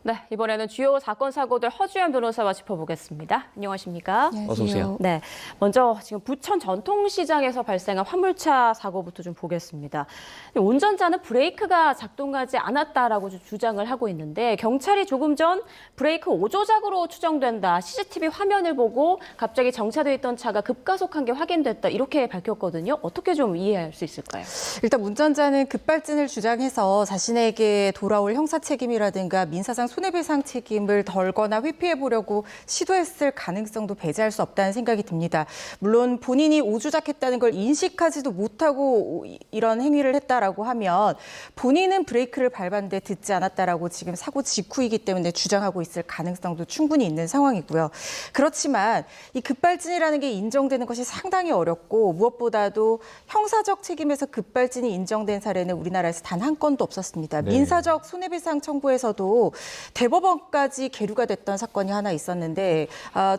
네, 이번에는 주요 사건, 사고들 허주연 변호사와 짚어보겠습니다. 안녕하십니까? 어서 오세요. 네, 먼저 지금 부천 전통시장에서 발생한 화물차 사고부터 좀 보겠습니다. 운전자는 브레이크가 작동하지 않았다라고 주장을 하고 있는데 경찰이 조금 전 브레이크 오조작으로 추정된다. CCTV 화면을 보고 갑자기 정차돼 있던 차가 급가속한 게 확인됐다. 이렇게 밝혔거든요. 어떻게 좀 이해할 수 있을까요? 일단 운전자는 급발진을 주장해서 자신에게 돌아올 형사 책임이라든가 민사상 손해배상 책임을 덜거나 회피해 보려고 시도했을 가능성도 배제할 수 없다는 생각이 듭니다. 물론 본인이 오조작했다는 걸 인식하지도 못하고 이런 행위를 했다라고 하면 본인은 브레이크를 밟았는데 듣지 않았다라고 지금 사고 직후이기 때문에 주장하고 있을 가능성도 충분히 있는 상황이고요. 그렇지만 이 급발진이라는 게 인정되는 것이 상당히 어렵고 무엇보다도 형사적 책임에서 급발진이 인정된 사례는 우리나라에서 단 한 건도 없었습니다. 네. 민사적 손해배상 청구에서도 대법원까지 계류가 됐던 사건이 하나 있었는데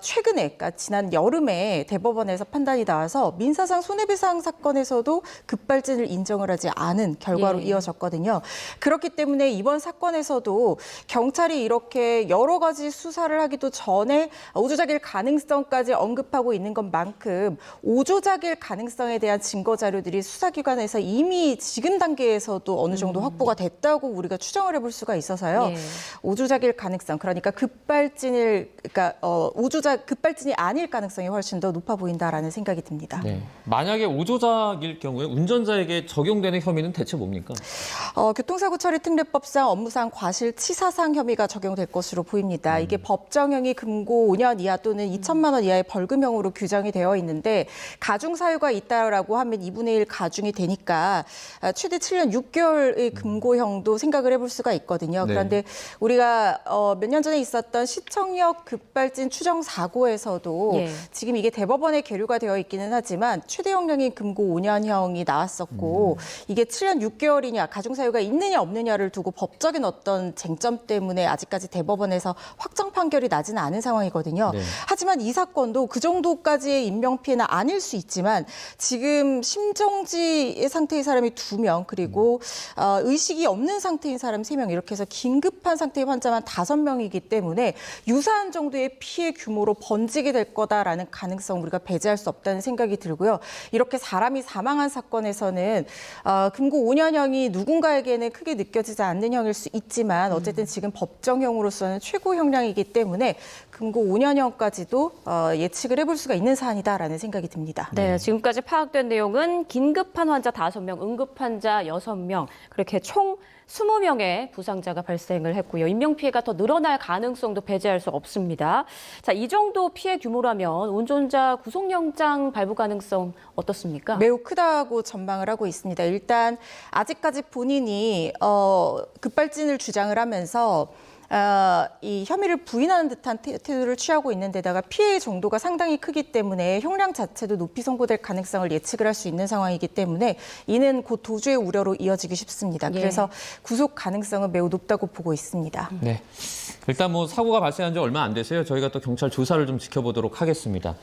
최근에 그러니까 지난 여름에 대법원에서 판단이 나와서 민사상 손해배상 사건에서도 급발진을 인정을 하지 않은 결과로 이어졌거든요. 그렇기 때문에 이번 사건에서도 경찰이 이렇게 여러 가지 수사를 하기도 전에 오조작일 가능성까지 언급하고 있는 것만큼 오조작일 가능성에 대한 증거 자료들이 수사기관에서 이미 지금 단계에서도 어느 정도 확보가 됐다고 우리가 추정을 해볼 수가 있어서요. 오조작일 가능성, 그러니까 급발진이 아닐 가능성이 훨씬 더 높아 보인다라는 생각이 듭니다. 네. 만약에 오조작일 경우에 운전자에게 적용되는 혐의는 대체 뭡니까? 교통사고 처리 특례법상 업무상 과실치사상 혐의가 적용될 것으로 보입니다. 이게 법정형이 금고 5년 이하 또는 2천만 원 이하의 벌금형으로 규정이 되어 있는데 가중 사유가 있다라고 하면 2분의 1 가중이 되니까 최대 7년 6개월의 금고형도 생각을 해볼 수가 있거든요. 네. 그런데 우리가 몇 년 전에 있었던 시청역 급발진 추정 사고에서도 지금 이게 대법원에 계류가 되어 있기는 하지만 최대 형량인 금고 5년형이 나왔었고 이게 7년 6개월이냐 가중 사유가 있느냐 없느냐를 두고 법적인 어떤 쟁점 때문에 아직까지 대법원에서 확정 판결이 나지는 않은 상황이거든요. 네. 하지만 이 사건도 그 정도까지의 인명피해는 아닐 수 있지만 지금 심정지 상태의 사람이 2명 그리고 의식이 없는 상태인 사람 3명 이렇게 해서 긴급한 상태의 환자만 5명이기 때문에 유사한 정도의 피해 규모로 번지게 될 거다라는 가능성 우리가 배제할 수 없다는 생각이 들고요. 이렇게 사람이 사망한 사건에서는 금고 5년형이 누군가에게는 크게 느껴지지 않는 형일 수 있지만 어쨌든 지금 법정형으로서는 최고 형량이기 때문에 금고 5년형까지도 예측을 해볼 수가 있는 사안이다라는 생각이 듭니다. 네, 지금까지 파악된 내용은 긴급한 환자 5명, 응급환자 6명, 그렇게 총 20명의 부상자가 발생을 했고요. 인명피해가 더 늘어날 가능성도 배제할 수 없습니다. 자, 이 정도 피해 규모라면 운전자 구속영장 발부 가능성 어떻습니까? 매우 크다고 전망을 하고 있습니다. 일단 아직까지 본인이 급발진을 주장을 하면서 이 혐의를 부인하는 듯한 태도를 취하고 있는 데다가 피해의 정도가 상당히 크기 때문에 형량 자체도 높이 선고될 가능성을 예측을 할 수 있는 상황이기 때문에 이는 곧 도주의 우려로 이어지기 쉽습니다. 그래서 구속 가능성은 매우 높다고 보고 있습니다. 네. 일단 뭐 사고가 발생한 지 얼마 안 돼서요. 저희가 또 경찰 조사를 좀 지켜보도록 하겠습니다.